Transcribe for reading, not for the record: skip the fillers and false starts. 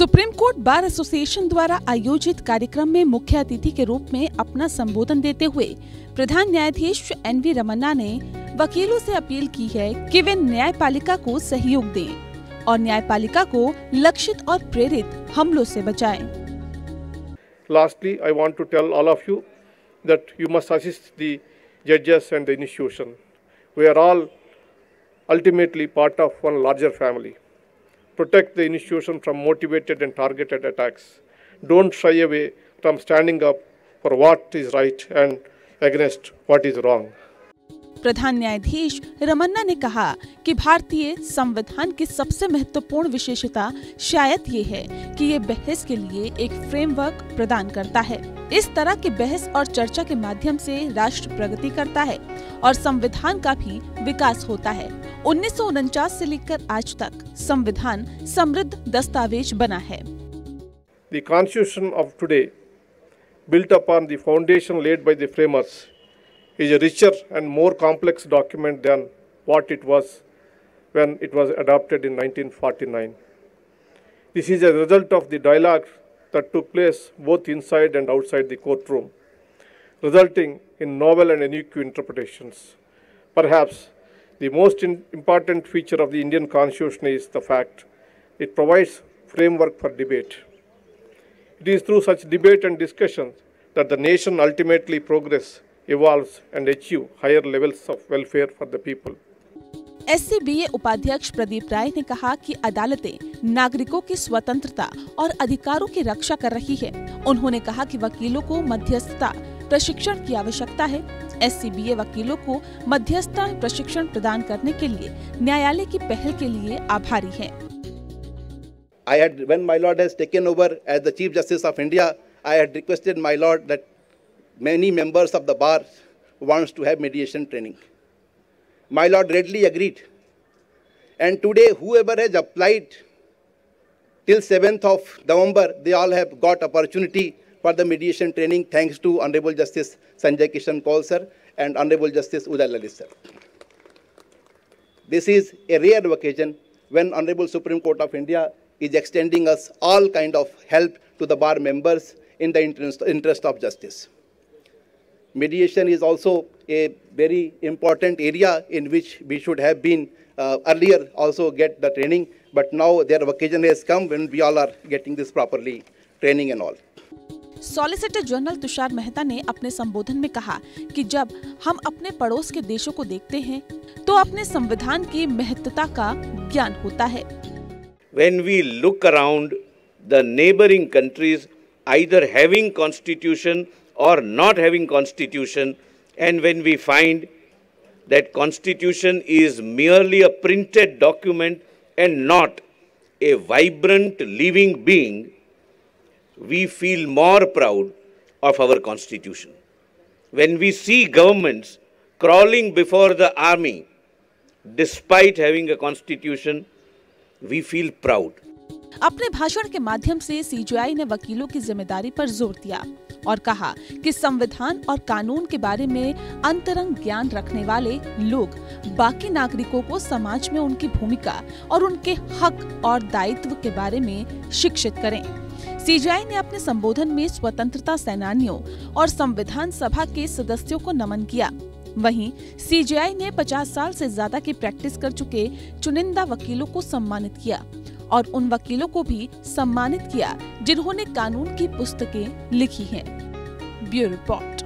Supreme court bar association द्वारा आयोजित कार्यक्रम में मुख्य अतिथि के रूप में अपना संबोधन देते हुए प्रधान न्यायाधीश एनवी रमन्ना ने वकीलों से अपील की है कि वे न्यायपालिका को सहयोग दें और न्यायपालिका को लक्षित और प्रेरित हमलों से बचाएं। Lastly, I want to tell all of you that you must assist the judges and the institution. We are all ultimately part of one larger family. Protect the institution from motivated and targeted attacks. Don't shy away from standing up for what is right and against what is wrong. प्रधान न्यायाधीश रमन्ना ने कहा कि भारतीय संविधान की सबसे महत्वपूर्ण विशेषता शायद ये है कि ये बहस के लिए एक फ्रेमवर्क प्रदान करता है। इस तरह की बहस और चर्चा के माध्यम से राष्ट्र प्रगति करता है और संविधान का भी विकास होता है। 1949 से लेकर आज तक संविधान समृद्ध दस्तावेज बना है। The Constitution of today, built upon the foundation laid by the framers, is a richer and more complex document than what it was when it was adopted in 1949. This is a result of the dialogue that took place both inside and outside the courtroom, resulting in novel and unique interpretations. Perhaps the most important feature of the Indian Constitution is the fact it provides framework for debate. It is through such debate and discussion that the nation ultimately progresses, evolves and achieve higher levels of welfare for the people. SCBA उपाध्यक्ष प्रदीप राय ने कहा कि अदालतें नागरिकों की स्वतंत्रता और अधिकारों की रक्षा कर रही है। उन्होंने कहा कि वकीलों को मध्यस्थता प्रशिक्षण की आवश्यकता है। SCBA वकीलों को मध्यस्थता प्रशिक्षण प्रदान करने के लिए न्यायालय की पहल के लिए आभारी है। When my lord has taken over as the Chief Justice of India, I had requested my lord that many members of the bar wants to have mediation training. My lord readily agreed. And today, whoever has applied till 7th of November, they all have got opportunity for the mediation training thanks to Honorable Justice Sanjay Kishan Kaul sir and Honorable Justice Uday Lalit sir. This is a rare occasion when Honorable Supreme Court of India is extending us all kind of help to the bar members in the interest of justice. Mediation is also a very important area in which we should have been earlier also get the training, but now their occasion has come when we all are getting this properly training and all. Solicitor general Tushar Mehta ने अपने संबोधन में कहा कि जब हम अपने पड़ोस के देशों को देखते हैं तो अपने संविधान की महत्वता का ज्ञान होता है। When we look around the neighboring countries either having constitution or not having constitution, and when we find that constitution is merely a printed document and not a vibrant living being, we feel more proud of our constitution. When we see governments crawling before the army despite having a constitution, we feel proud. अपने भाषण के माध्यम से CJI ने वकीलों की जिम्मेदारी पर जोर दिया और कहा कि संविधान और कानून के बारे में अंतरंग ज्ञान रखने वाले लोग बाकी नागरिकों को समाज में उनकी भूमिका और उनके हक और दायित्व के बारे में शिक्षित करें। CJI ने अपने संबोधन में स्वतंत्रता सेनानियों और संविधान सभा के सदस्यों को नमन किया। वहीं CJI ने 50 साल से ज्यादा की प्रैक्टिस कर चुके चुनिंदा वकीलों को सम्मानित किया और उन वकीलों को भी सम्मानित किया जिन्होंने कानून की पुस्तकें लिखी हैं। Bureau report.